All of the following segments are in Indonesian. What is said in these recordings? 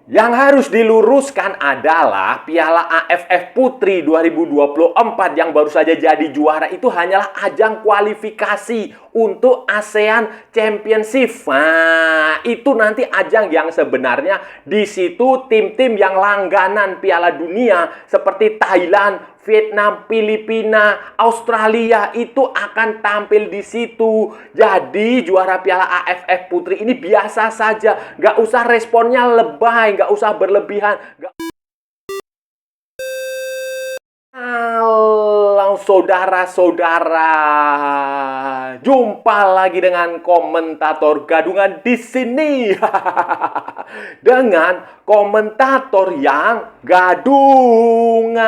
Yang harus diluruskan adalah Piala AFF Putri 2024 yang baru saja jadi juara itu hanyalah ajang kualifikasi untuk ASEAN Championship. Nah, itu nanti ajang yang sebenarnya di situ tim-tim yang langganan Piala Dunia seperti Thailand, Vietnam, Filipina, Australia itu akan tampil di situ. Jadi juara Piala AFF Putri ini biasa saja, nggak usah responnya lebay, nggak usah berlebihan. Halo saudara-saudara, jumpa lagi dengan komentator gadungan di sini. Dengan komentator yang gadungan.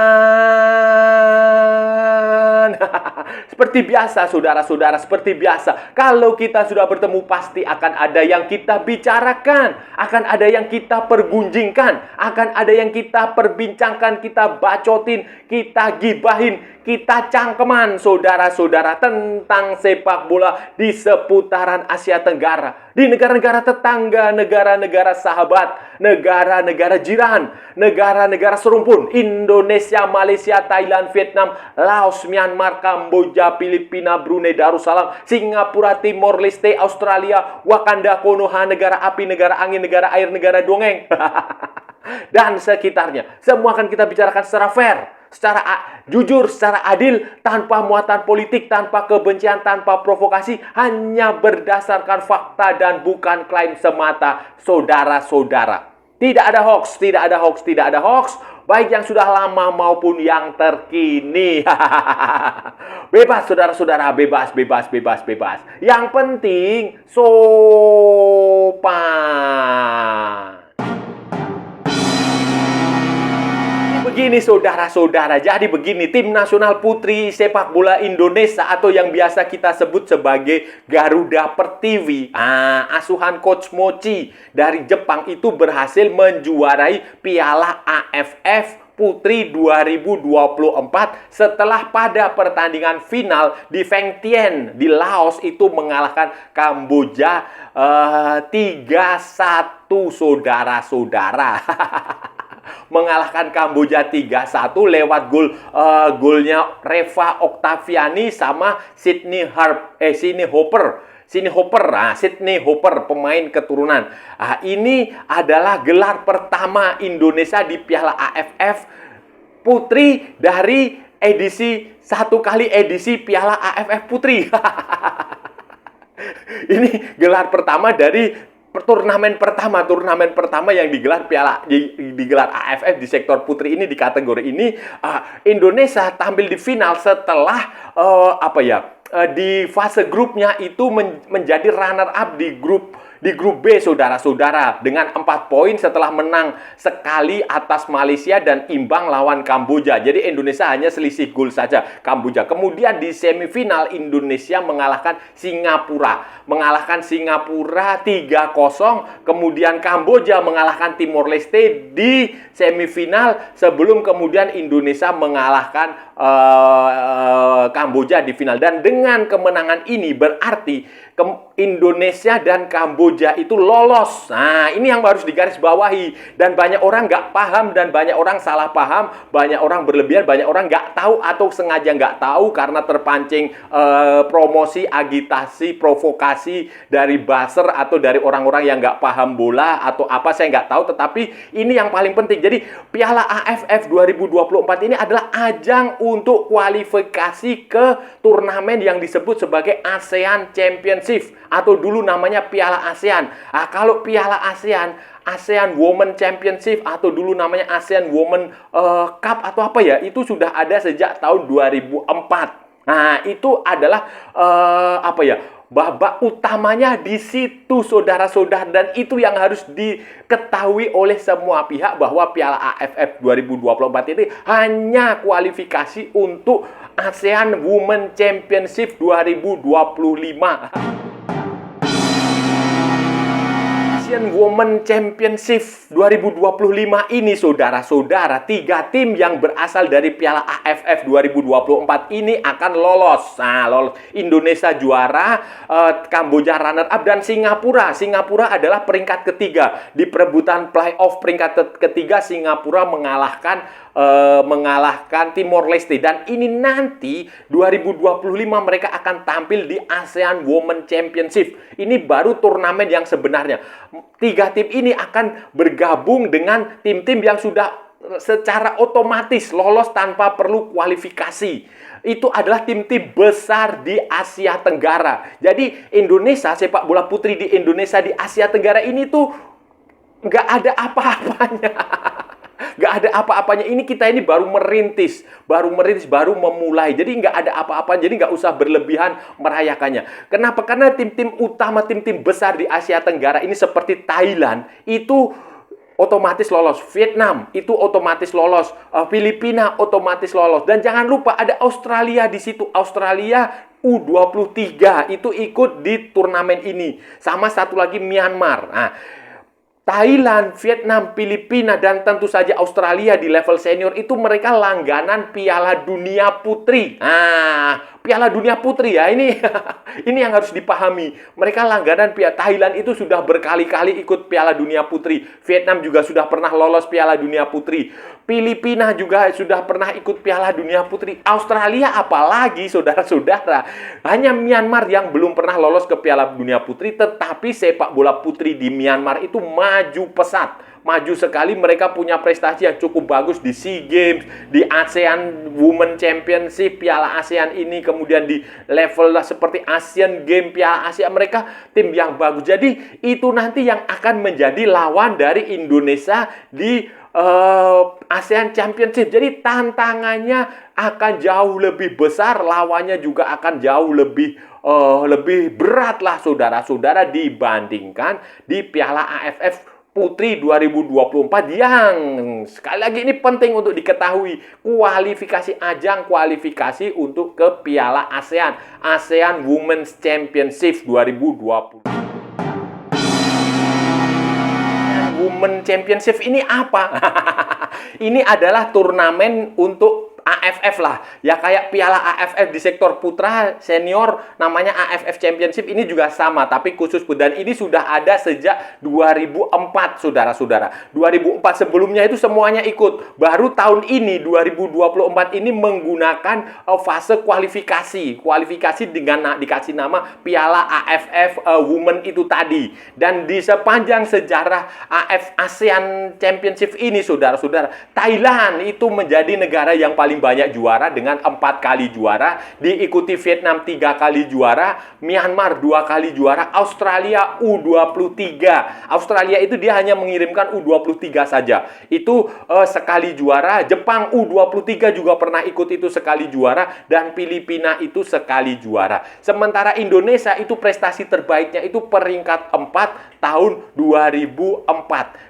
Seperti biasa saudara-saudara, seperti biasa. Kalau kita sudah bertemu pasti akan ada yang kita bicarakan, akan ada yang kita pergunjingkan, akan ada yang kita perbincangkan, kita bacotin, kita gibahin, kita cangkeman saudara-saudara tentang sepak bola di seputaran Asia Tenggara, di negara-negara tetangga, negara-negara sahabat, negara-negara jiran, negara-negara serumpun, Indonesia, Malaysia, Thailand, Vietnam, Laos, Myanmar, Kamboja, Filipina, Brunei Darussalam, Singapura, Timor Leste, Australia, Wakanda, Konoha, negara api, negara angin, negara air, negara dongeng. Dan sekitarnya. Semua akan kita bicarakan secara fair, secara jujur, secara adil, tanpa muatan politik, tanpa kebencian, tanpa provokasi, hanya berdasarkan fakta dan bukan klaim semata, saudara-saudara. Tidak ada hoax, tidak ada hoax, tidak ada hoax, baik yang sudah lama maupun yang terkini. Bebas, saudara-saudara, bebas, bebas, bebas, bebas. Yang penting, sopan. Begini saudara-saudara, jadi begini, tim nasional putri sepak bola Indonesia atau yang biasa kita sebut sebagai Garuda Pertiwi, asuhan Coach Mochi dari Jepang itu berhasil menjuarai Piala AFF Putri 2024 setelah pada pertandingan final di Vientiane di Laos itu mengalahkan Kamboja 3-1 saudara-saudara. Mengalahkan Kamboja 3-1 lewat golnya Reva Oktaviani sama Sydney Hopper, pemain keturunan. Ini adalah gelar pertama Indonesia di Piala AFF Putri dari satu kali edisi Piala AFF Putri. Ini gelar pertama dari turnamen pertama yang digelar digelar AFF di sektor putri ini, di kategori ini. Indonesia tampil di final setelah di fase grupnya itu menjadi runner up di grup B saudara-saudara dengan 4 poin setelah menang sekali atas Malaysia dan imbang lawan Kamboja. Jadi Indonesia hanya selisih gol saja Kamboja. Kemudian di semifinal Indonesia mengalahkan Singapura 3-0. Kemudian Kamboja mengalahkan Timor Leste di semifinal sebelum kemudian Indonesia mengalahkan Kamboja di final. Dan dengan kemenangan ini berarti Indonesia dan Kamboja itu lolos. Nah, ini yang harus digarisbawahi. Dan banyak orang nggak paham dan banyak orang salah paham, banyak orang berlebihan, banyak orang nggak tahu atau sengaja nggak tahu karena terpancing promosi, agitasi, provokasi dari buzzer atau dari orang-orang yang nggak paham bola atau apa, saya nggak tahu. Tetapi ini yang paling penting. Jadi Piala AFF 2024 ini adalah ajang untuk kualifikasi ke turnamen yang disebut sebagai ASEAN Championship atau dulu namanya Piala ASEAN. Kalau Piala ASEAN, ASEAN Women Championship atau dulu namanya ASEAN Women Cup atau apa ya, itu sudah ada sejak tahun 2004. Nah, itu adalah babak utamanya di situ saudara-saudara, dan itu yang harus diketahui oleh semua pihak bahwa Piala AFF 2024 ini hanya kualifikasi untuk ASEAN Women Championship 2025. Asian Women Championship 2025 ini, saudara-saudara, 3 tim yang berasal dari Piala AFF 2024 ini akan lolos. Nah, lolos. Indonesia juara, Kamboja runner up, dan Singapura. Singapura adalah peringkat ketiga. Di perebutan playoff peringkat ketiga, Singapura mengalahkan Timor Leste. Dan ini nanti 2025 mereka akan tampil di ASEAN Women Championship. Ini baru turnamen yang sebenarnya. 3 tim ini akan bergabung dengan tim-tim yang sudah secara otomatis lolos tanpa perlu kualifikasi. Itu adalah tim-tim besar di Asia Tenggara. Jadi Indonesia, sepak bola putri di Indonesia di Asia Tenggara ini tuh nggak ada apa-apanya. Nggak ada apa-apanya. Kita ini baru merintis, baru memulai. Jadi nggak ada apa-apa. Jadi nggak usah berlebihan merayakannya. Kenapa? Karena tim-tim utama, tim-tim besar di Asia Tenggara ini seperti Thailand itu otomatis lolos, Vietnam itu otomatis lolos, Filipina otomatis lolos, dan jangan lupa ada Australia di situ. Australia U23 itu ikut di turnamen ini. Sama satu lagi Myanmar. Nah, Thailand, Vietnam, Filipina, dan tentu saja Australia di level senior itu mereka langganan Piala Dunia Putri. Nah, Piala Dunia Putri ya, ini ini yang harus dipahami. Mereka langganan Thailand itu sudah berkali-kali ikut Piala Dunia Putri. Vietnam juga sudah pernah lolos Piala Dunia Putri. Filipina juga sudah pernah ikut Piala Dunia Putri. Australia apalagi, saudara-saudara. Hanya Myanmar yang belum pernah lolos ke Piala Dunia Putri, tetapi sepak bola putri di Myanmar itu maju pesat. Maju sekali, mereka punya prestasi yang cukup bagus di SEA Games, di ASEAN Women Championship, Piala ASEAN ini, kemudian di level seperti Asian Games, Piala Asia, mereka tim yang bagus. Jadi itu nanti yang akan menjadi lawan dari Indonesia di ASEAN Championship. Jadi tantangannya akan jauh lebih besar, lawannya juga akan jauh lebih berat lah, saudara-saudara, dibandingkan di Piala AFF Putri 2024 yang sekali lagi ini penting untuk diketahui, ajang kualifikasi untuk ke Piala ASEAN Women's Championship 2020. Women Championship ini apa? Ini adalah turnamen untuk AFF lah. Ya kayak Piala AFF di sektor putra senior namanya AFF Championship, ini juga sama tapi khusus, dan ini sudah ada sejak 2004, saudara-saudara. 2004 sebelumnya itu semuanya ikut. Baru tahun ini 2024 ini menggunakan fase kualifikasi. Kualifikasi dengan dikasih nama Piala AFF Women itu tadi. Dan di sepanjang sejarah ASEAN Championship ini, saudara-saudara, Thailand itu menjadi negara yang paling banyak juara dengan 4 kali juara, diikuti Vietnam 3 kali juara, Myanmar 2 kali juara, Australia U23. Australia itu dia hanya mengirimkan U23 saja. Itu sekali juara. Jepang U23 juga pernah ikut, itu sekali juara, dan Filipina itu sekali juara. Sementara Indonesia itu prestasi terbaiknya itu peringkat 4 tahun 2004.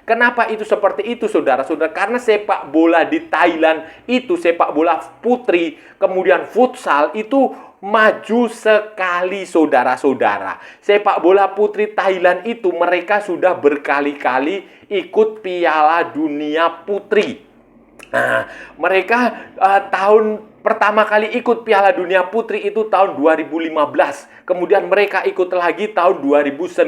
Kenapa itu seperti itu, saudara-saudara? Karena sepak bola di Thailand itu, sepak bola putri, kemudian futsal itu maju sekali, saudara-saudara. Sepak bola putri Thailand itu mereka sudah berkali-kali ikut Piala Dunia Putri. Nah, mereka tahun pertama kali ikut Piala Dunia Putri itu tahun 2015. Kemudian mereka ikut lagi tahun 2019.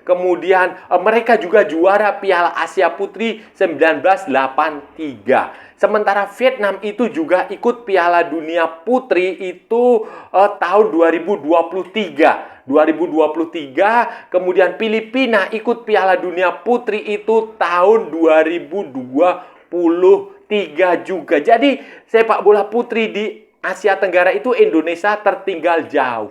Kemudian mereka juga juara Piala Asia Putri 1983. Sementara Vietnam itu juga ikut Piala Dunia Putri itu tahun 2023. 2023, kemudian Filipina ikut Piala Dunia Putri itu tahun 2023 juga. Jadi sepak bola putri di Asia Tenggara itu Indonesia tertinggal jauh.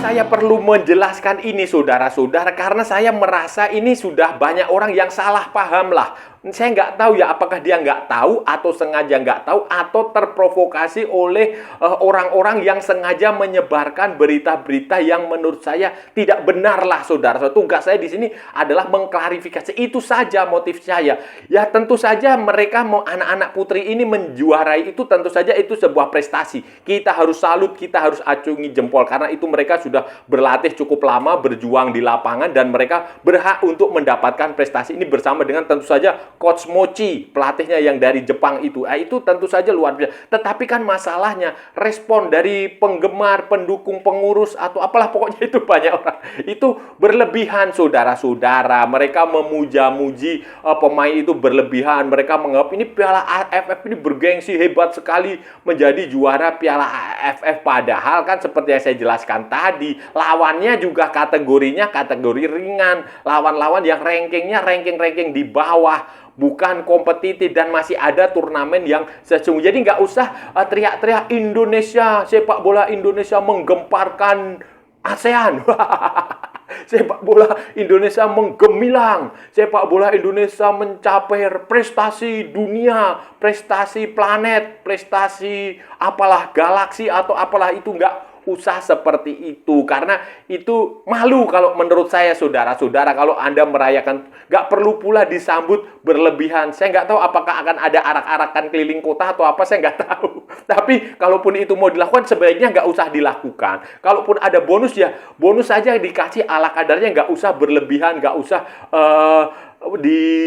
Saya perlu menjelaskan ini, saudara-saudara, karena saya merasa ini sudah banyak orang yang salah paham lah. Saya nggak tahu ya, apakah dia nggak tahu atau sengaja nggak tahu atau terprovokasi oleh orang-orang yang sengaja menyebarkan berita-berita yang menurut saya tidak benar lah, saudara. Tugas saya di sini adalah mengklarifikasi. Itu saja motif saya. Ya tentu saja mereka mau anak-anak putri ini menjuarai itu, tentu saja itu sebuah prestasi. Kita harus salut, kita harus acungi jempol karena itu mereka sudah berlatih cukup lama, berjuang di lapangan dan mereka berhak untuk mendapatkan prestasi ini bersama dengan tentu saja Coach Mochi, pelatihnya yang dari Jepang itu. Itu tentu saja luar biasa. Tetapi kan masalahnya, respon dari penggemar, pendukung, pengurus, atau apalah pokoknya itu banyak orang. Itu berlebihan, saudara-saudara. Mereka memuja-muji pemain itu berlebihan. Mereka menganggap ini Piala AFF ini bergengsi, hebat sekali menjadi juara Piala AFF. Padahal kan seperti yang saya jelaskan tadi, lawannya juga kategorinya kategori ringan. Lawan-lawan yang ranking di bawah, bukan kompetitif dan masih ada turnamen yang sesungguhnya. Jadi nggak usah teriak-teriak Indonesia, sepak bola Indonesia menggemparkan ASEAN. Sepak bola Indonesia menggemilang. Sepak bola Indonesia mencapai prestasi dunia, prestasi planet, prestasi apalah galaksi atau apalah itu. Nggak usah seperti itu, karena itu malu kalau menurut saya, saudara-saudara. Kalau Anda merayakan, nggak perlu pula disambut berlebihan. Saya nggak tahu apakah akan ada arak-arakan keliling kota atau apa, saya nggak tahu. Tapi kalaupun itu mau dilakukan, sebaiknya nggak usah dilakukan. Kalaupun ada bonus, ya bonus saja dikasih ala kadarnya, nggak usah berlebihan, nggak usah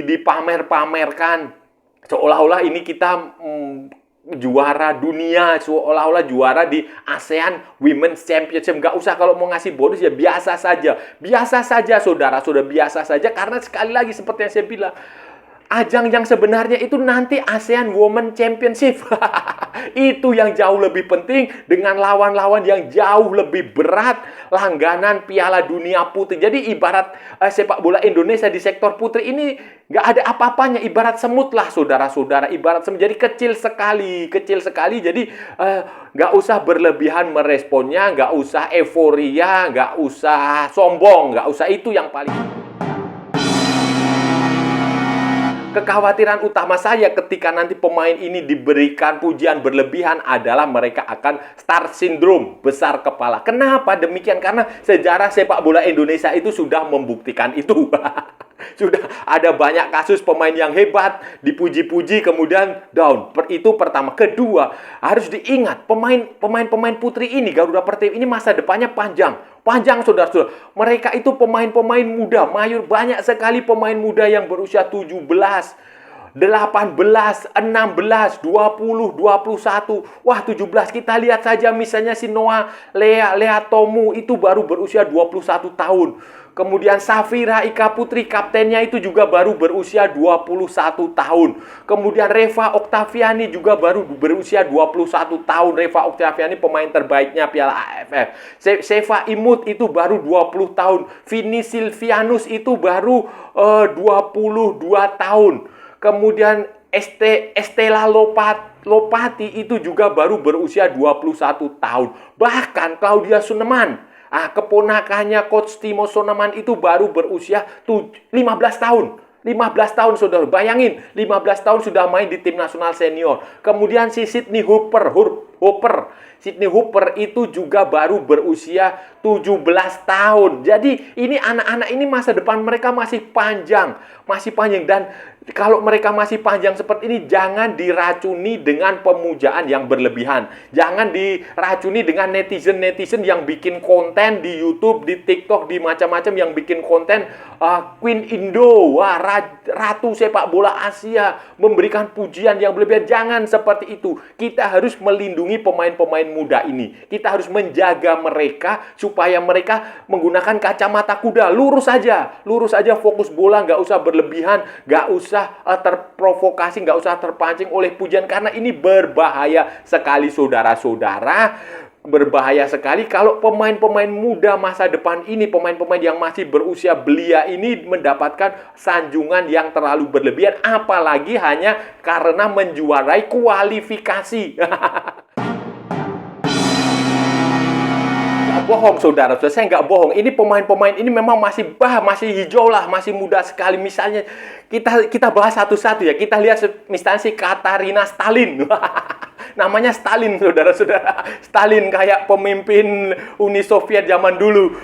dipamer-pamerkan seolah-olah ini kita juara dunia, seolah-olah juara di ASEAN Women's Championship. Nggak usah. Kalau mau ngasih bonus ya biasa saja. Biasa saja, saudara. Sudah biasa saja. Karena sekali lagi seperti yang saya bilang, ajang yang sebenarnya itu nanti ASEAN Women Championship. Itu yang jauh lebih penting dengan lawan-lawan yang jauh lebih berat, langganan Piala Dunia Putri. Jadi ibarat sepak bola Indonesia di sektor putri ini nggak ada apa-apanya, ibarat semut lah, saudara-saudara. Ibarat semut, jadi kecil sekali. Jadi nggak usah berlebihan meresponnya, nggak usah euforia, nggak usah sombong, nggak usah. Itu yang paling. Kekhawatiran utama saya ketika nanti pemain ini diberikan pujian berlebihan adalah mereka akan star syndrome, besar kepala. Kenapa demikian? Karena sejarah sepak bola Indonesia itu sudah membuktikan itu. Sudah ada banyak kasus pemain yang hebat, dipuji-puji, kemudian down. Itu pertama. Kedua, harus diingat, pemain putri ini, Garuda Pertiwi ini masa depannya panjang. Panjang, saudara-saudara. Mereka itu pemain-pemain muda. Banyak sekali pemain muda yang berusia 17, 18, 16, 20, 21. Wah, 17. Kita lihat saja misalnya si Noah Lea Tomu itu baru berusia 21 tahun. Kemudian Safira Ika Putri, kaptennya itu juga baru berusia 21 tahun. Kemudian Reva Oktaviani juga baru berusia 21 tahun. Reva Oktaviani pemain terbaiknya Piala AFF. Seva Imut itu baru 20 tahun. Vini Silvianus itu baru 22 tahun. Kemudian Estela Lopati itu juga baru berusia 21 tahun. Bahkan Claudia Suneman, keponakannya Coach Timo Sonaman itu baru berusia 15 tahun. 15 tahun, saudara. Bayangin, 15 tahun sudah main di tim nasional senior. Kemudian si Sydney Hooper itu juga baru berusia 17 tahun. Jadi ini anak-anak ini masa depan mereka masih panjang. Dan kalau mereka masih panjang seperti ini, jangan diracuni dengan pemujaan yang berlebihan. Jangan diracuni dengan netizen yang bikin konten di YouTube, di TikTok, di macam-macam yang bikin konten Queen Indo, ratu sepak bola Asia, memberikan pujian yang berlebihan. Jangan seperti itu. Kita harus melindungi pemain-pemain muda ini. Kita harus menjaga mereka supaya mereka menggunakan kacamata kuda. Lurus aja, fokus bola, nggak usah berlebihan, nggak usah terprovokasi, nggak usah terpancing oleh pujian, karena ini berbahaya sekali, saudara-saudara. Berbahaya sekali kalau pemain-pemain muda masa depan ini, pemain-pemain yang masih berusia belia ini mendapatkan sanjungan yang terlalu berlebihan, apalagi hanya karena menjuarai kualifikasi. bohong, saudara-saudara. Saya nggak bohong. Ini pemain-pemain ini memang masih hijau lah, masih muda sekali. Misalnya kita bahas satu-satu ya. Kita lihat misalnya si Katarina Stalin. Namanya Stalin, saudara-saudara. Stalin kayak pemimpin Uni Soviet zaman dulu.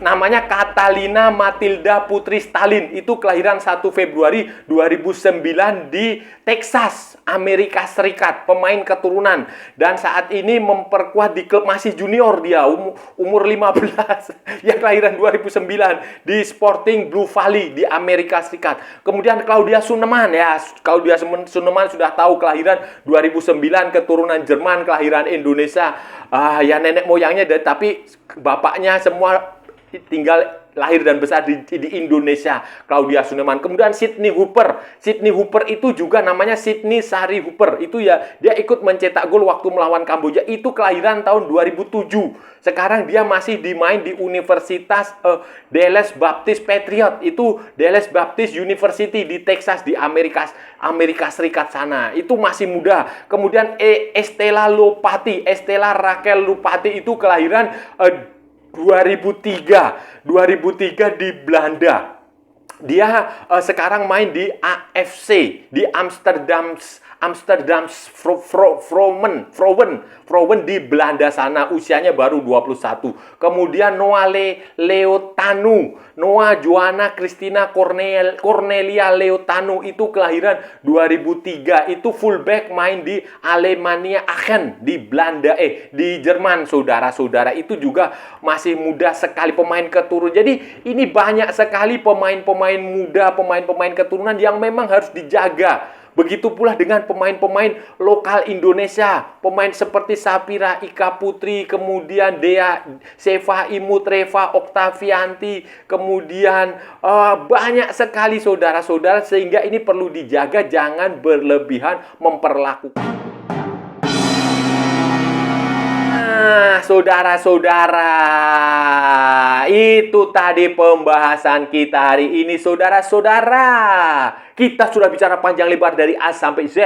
Namanya Katalina Matilda Putri Stalin. Itu kelahiran 1 Februari 2009 di Texas, Amerika Serikat. Pemain keturunan. Dan saat ini memperkuat di klub, masih junior dia, umur 15. Yang kelahiran 2009 di Sporting Blue Valley di Amerika Serikat. Kemudian Claudia Suneman ya. Claudia Suneman sudah tahu, kelahiran 2009, keturunan Jerman, kelahiran Indonesia. Ya nenek moyangnya, tapi bapaknya semua tinggal lahir dan besar di Indonesia. Claudia Suneman. Kemudian Sydney Hooper. Sydney Hooper itu juga namanya Sydney Sari Hooper. Itu ya, dia ikut mencetak gol waktu melawan Kamboja. Itu kelahiran tahun 2007. Sekarang dia masih dimain di Universitas Dallas Baptist Patriot. Itu Dallas Baptist University di Texas di Amerika Serikat sana. Itu masih muda. Kemudian Estela Lopati. Estela Raquel Lopati itu kelahiran 2003 di Belanda. Dia sekarang main di AFC di Amsterdam Vrouwen di Belanda sana. Usianya baru 21. Kemudian Noah Leotanu, Noah Joanna Christina Cornelia Leotanu itu kelahiran 2003. Itu fullback, main di Alemannia Aachen di Belanda, di Jerman, saudara-saudara. Itu juga masih muda sekali, pemain keturunan. Jadi ini banyak sekali pemain-pemain muda, pemain-pemain keturunan yang memang harus dijaga. Begitu pula dengan pemain-pemain lokal Indonesia. Pemain seperti Sapira Ika Putri, kemudian Dea Seva Imut, Reva Oktavianti, kemudian banyak sekali saudara-saudara, sehingga ini perlu dijaga, jangan berlebihan memperlakukan. Saudara-saudara, itu tadi pembahasan kita hari ini, saudara-saudara. Kita sudah bicara panjang lebar dari A sampai Z,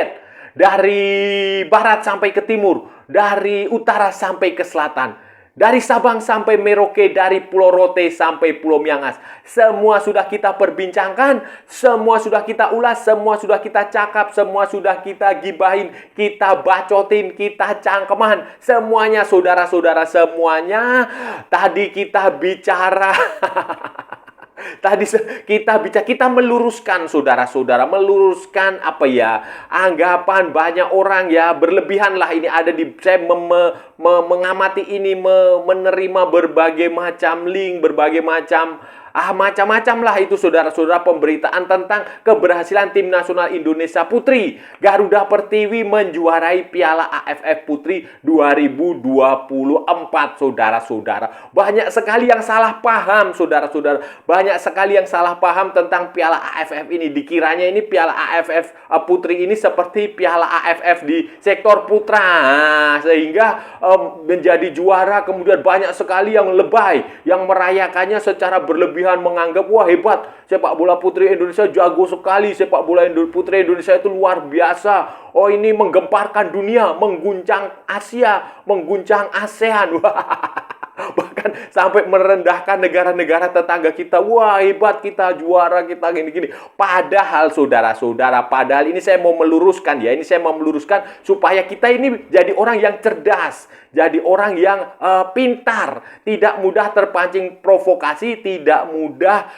dari barat sampai ke timur, dari utara sampai ke selatan, dari Sabang sampai Merauke, dari Pulau Rote sampai Pulau Miangas. Semua sudah kita perbincangkan, semua sudah kita ulas, semua sudah kita cakap, semua sudah kita gibahin, kita bacotin, kita cangkeman. Semuanya saudara-saudara, semuanya. Tadi kita bicara kita meluruskan, saudara-saudara, meluruskan anggapan banyak orang ya, berlebihan lah ini ada di saya mengamati ini, menerima berbagai macam link, berbagai macam macam-macam lah itu, saudara-saudara, pemberitaan tentang keberhasilan tim nasional Indonesia Putri. Garuda Pertiwi menjuarai Piala AFF Putri 2024, saudara-saudara. Banyak sekali yang salah paham, saudara-saudara. Banyak sekali yang salah paham tentang Piala AFF ini. Dikiranya ini Piala AFF Putri ini seperti Piala AFF di sektor putra, sehingga menjadi juara. Kemudian banyak sekali yang lebay, yang merayakannya secara berlebihan, menganggap wah hebat, sepak bola putri Indonesia jago sekali, sepak bola putri Indonesia itu luar biasa. Oh, ini menggemparkan dunia, mengguncang Asia, mengguncang ASEAN. Bahkan sampai merendahkan negara-negara tetangga kita. Wah, hebat kita, juara kita, gini-gini. Padahal saudara-saudara, padahal ini saya mau meluruskan ya. Ini saya mau meluruskan supaya kita ini jadi orang yang cerdas, jadi orang yang pintar, tidak mudah terpancing provokasi, tidak mudah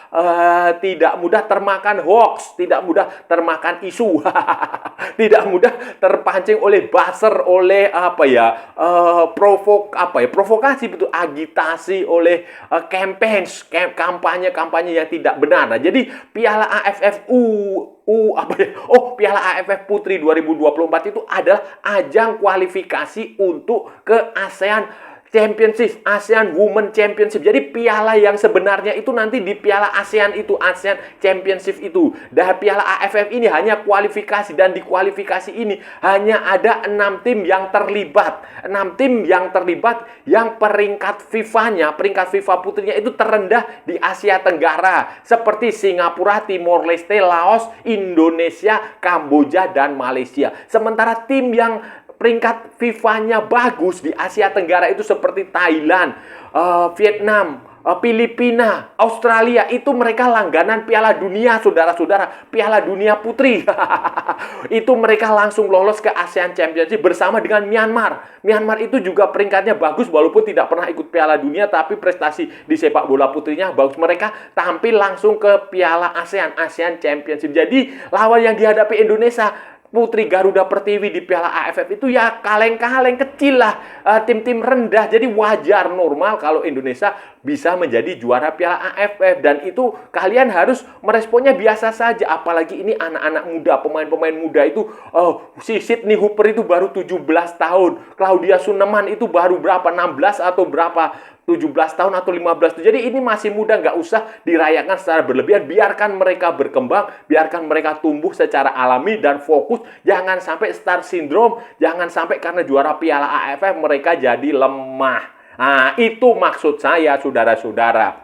termakan hoax, tidak mudah termakan isu, tidak mudah terpancing oleh buzzer, oleh provokasi, betul, agitasi, oleh kampanye yang tidak benar. Nah, jadi Piala AFF Piala AFF Putri 2024 itu adalah ajang kualifikasi untuk ke ASEAN Championship, ASEAN Women Championship. Jadi piala yang sebenarnya itu nanti di Piala ASEAN itu, ASEAN Championship itu. Dan Piala AFF ini hanya kualifikasi, dan di kualifikasi ini hanya ada 6 tim yang terlibat. 6 tim yang terlibat yang peringkat FIFA-nya, peringkat FIFA putrinya itu terendah di Asia Tenggara. Seperti Singapura, Timor Leste, Laos, Indonesia, Kamboja, dan Malaysia. Sementara tim yang peringkat FIFA-nya bagus di Asia Tenggara itu seperti Thailand, Vietnam, Filipina, Australia, itu mereka langganan Piala Dunia, saudara-saudara. Piala Dunia Putri. Itu mereka langsung lolos ke ASEAN Championship bersama dengan Myanmar. Myanmar itu juga peringkatnya bagus, walaupun tidak pernah ikut Piala Dunia, tapi prestasi di sepak bola putrinya bagus. Mereka tampil langsung ke Piala ASEAN Championship. Jadi, lawan yang dihadapi Indonesia, Putri Garuda Pertiwi di Piala AFF itu ya kaleng-kaleng kecil lah, tim-tim rendah. Jadi wajar, normal kalau Indonesia bisa menjadi juara Piala AFF. Dan itu kalian harus meresponnya biasa saja. Apalagi ini anak-anak muda, pemain-pemain muda itu. Si Sydney Hooper itu baru 17 tahun. Claudia Suneman itu baru berapa? 16 atau berapa? 17 tahun atau 15 tahun. Jadi ini masih muda, nggak usah dirayakan secara berlebihan. Biarkan mereka berkembang, biarkan mereka tumbuh secara alami dan fokus. Jangan sampai star syndrome, jangan sampai karena juara Piala AFF mereka jadi lemah. Nah, itu maksud saya, saudara-saudara.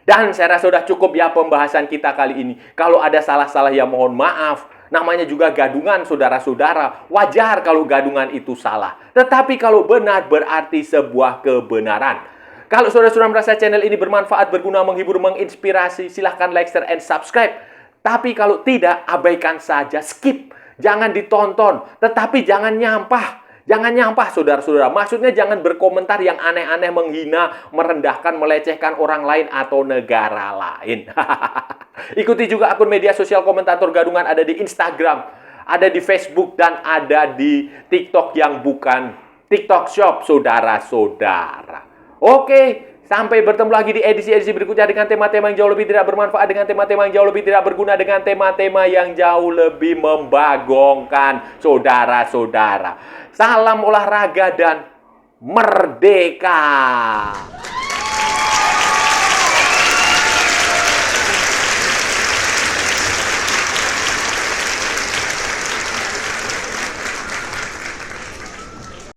Dan saya rasa sudah cukup ya pembahasan kita kali ini. Kalau ada salah-salah ya mohon maaf. Namanya juga gadungan, saudara-saudara. Wajar kalau gadungan itu salah. Tetapi kalau benar berarti sebuah kebenaran. Kalau saudara-saudara merasa channel ini bermanfaat, berguna, menghibur, menginspirasi, silahkan like, share, and subscribe. Tapi kalau tidak, abaikan saja, skip. Jangan ditonton, tetapi jangan nyampah. Jangan nyampah, saudara-saudara. Maksudnya jangan berkomentar yang aneh-aneh, menghina, merendahkan, melecehkan orang lain atau negara lain. Ikuti juga akun media sosial Komentator Gadungan, ada di Instagram, ada di Facebook, dan ada di TikTok yang bukan TikTok Shop, saudara-saudara. Oke, sampai bertemu lagi di edisi-edisi berikutnya dengan tema-tema yang jauh lebih tidak bermanfaat, dengan tema-tema yang jauh lebih tidak berguna, dengan tema-tema yang jauh lebih membagongkan, saudara-saudara. Salam olahraga dan merdeka!